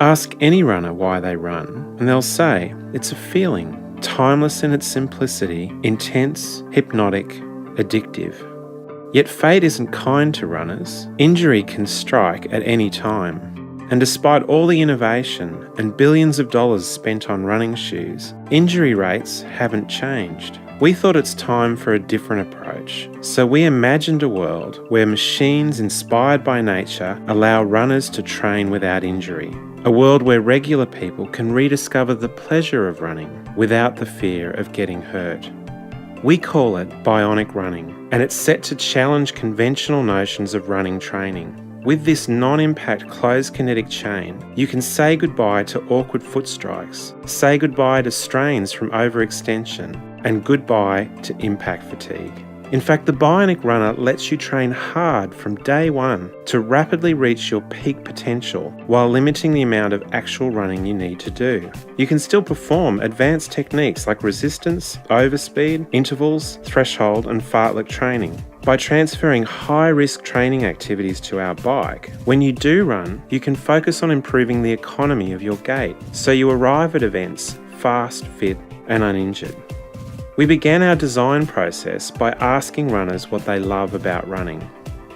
Ask any runner why they run, and they'll say it's a feeling, timeless in its simplicity, intense, hypnotic, addictive. Yet fate isn't kind to runners. Injury can strike at any time. And despite all the innovation and billions of dollars spent on running shoes, injury rates haven't changed. We thought it's time for a different approach, so we imagined a world where machines inspired by nature allow runners to train without injury. A world where regular people can rediscover the pleasure of running without the fear of getting hurt. We call it bionic running, and it's set to challenge conventional notions of running training. With this non-impact closed kinetic chain, you can say goodbye to awkward foot strikes, say goodbye to strains from overextension, and goodbye to impact fatigue. In fact, the Bionic Runner lets you train hard from day one to rapidly reach your peak potential while limiting the amount of actual running you need to do. You can still perform advanced techniques like resistance, overspeed, intervals, threshold, and fartlek training. By transferring high-risk training activities to our bike, when you do run, you can focus on improving the economy of your gait, so you arrive at events fast, fit, and uninjured. We began our design process by asking runners what they love about running.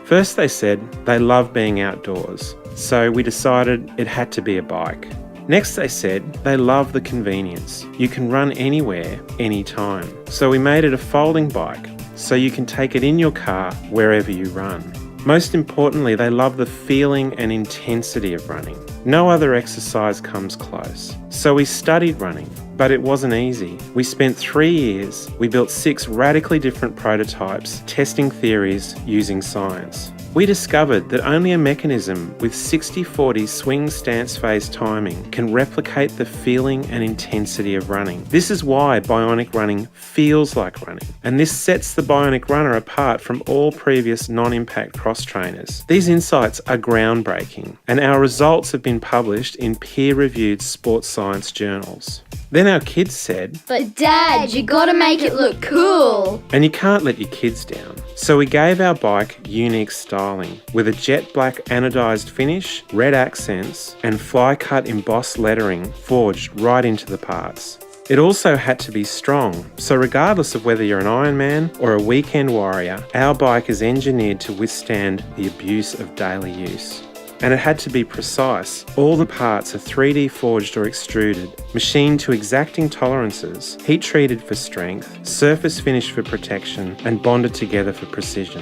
First they said they love being outdoors, so we decided it had to be a bike. Next they said they love the convenience. You can run anywhere, anytime. So we made it a folding bike, so you can take it in your car wherever you run. Most importantly, they love the feeling and intensity of running. No other exercise comes close. So we studied running, but it wasn't easy. We spent 3 years. We built 6 radically different prototypes, testing theories using science. We discovered that only a mechanism with 60-40 swing stance phase timing can replicate the feeling and intensity of running. This is why bionic running feels like running, and this sets the Bionic Runner apart from all previous non-impact cross trainers. These insights are groundbreaking, and our results have been published in peer-reviewed sports science journals. Then our kids said, "But Dad, you gotta make it look cool." And you can't let your kids down. So we gave our bike unique styling with a jet black anodized finish, red accents, and fly-cut embossed lettering forged right into the parts. It also had to be strong, so regardless of whether you're an Ironman or a weekend warrior, our bike is engineered to withstand the abuse of daily use. And it had to be precise. All the parts are 3D forged or extruded, machined to exacting tolerances, heat treated for strength, surface finished for protection, and bonded together for precision.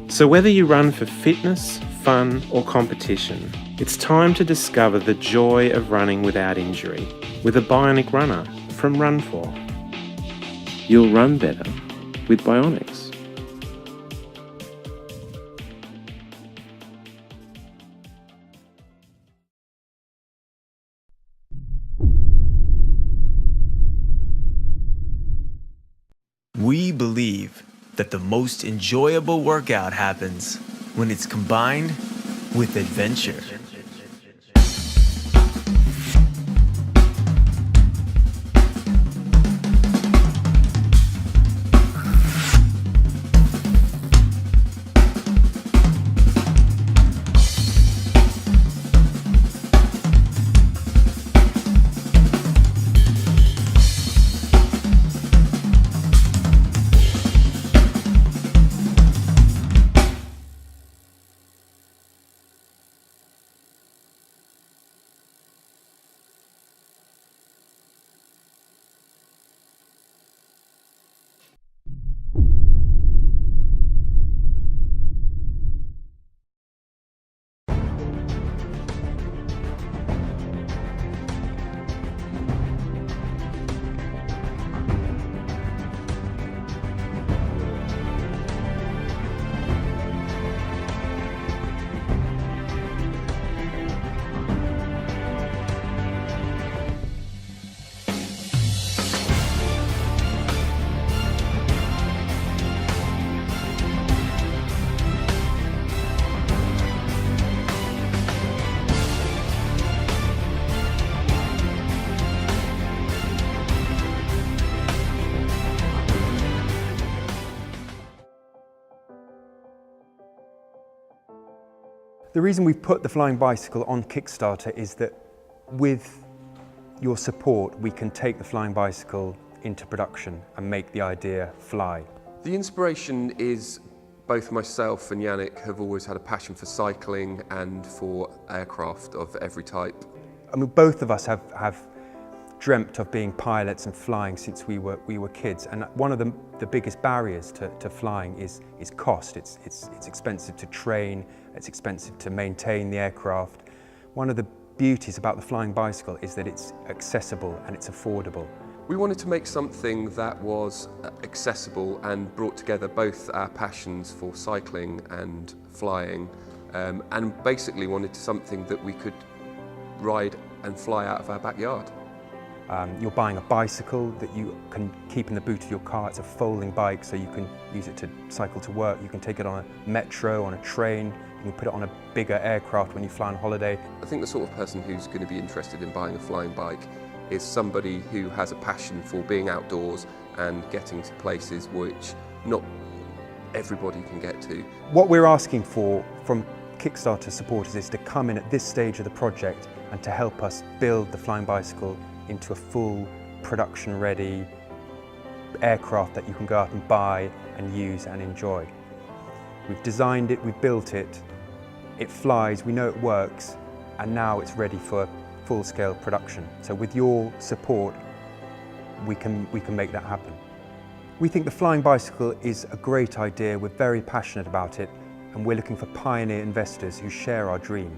So whether you run for fitness, fun, or competition, it's time to discover the joy of running without injury with a Bionic Runner from Run4. You'll run better with Bionics. We believe that the most enjoyable workout happens when it's combined with adventure. The reason we've put the Flying Bicycle on Kickstarter is that with your support, we can take the Flying Bicycle into production and make the idea fly. The inspiration is both myself and Yannick have always had a passion for cycling and for aircraft of every type. I mean, both of us have dreamt of being pilots and flying since we were kids, and one of the biggest barriers to flying is cost. It's expensive to train, it's expensive to maintain the aircraft. One of the beauties about the Flying Bicycle is that it's accessible and it's affordable. We wanted to make something that was accessible and brought together both our passions for cycling and flying, and basically wanted something that we could ride and fly out of our backyard. You're buying a bicycle that you can keep in the boot of your car. It's a folding bike, so you can use it to cycle to work. You can take it on a metro, on a train. You can put it on a bigger aircraft when you fly on holiday. I think the sort of person who's going to be interested in buying a flying bike is somebody who has a passion for being outdoors and getting to places which not everybody can get to. What we're asking for from Kickstarter supporters is to come in at this stage of the project and to help us build the Flying Bicycle into a full production-ready aircraft that you can go out and buy and use and enjoy. We've designed it, we've built it, it flies, we know it works, and now it's ready for full-scale production. So with your support, we can make that happen. We think the Flying Bicycle is a great idea, we're very passionate about it, and we're looking for pioneer investors who share our dream.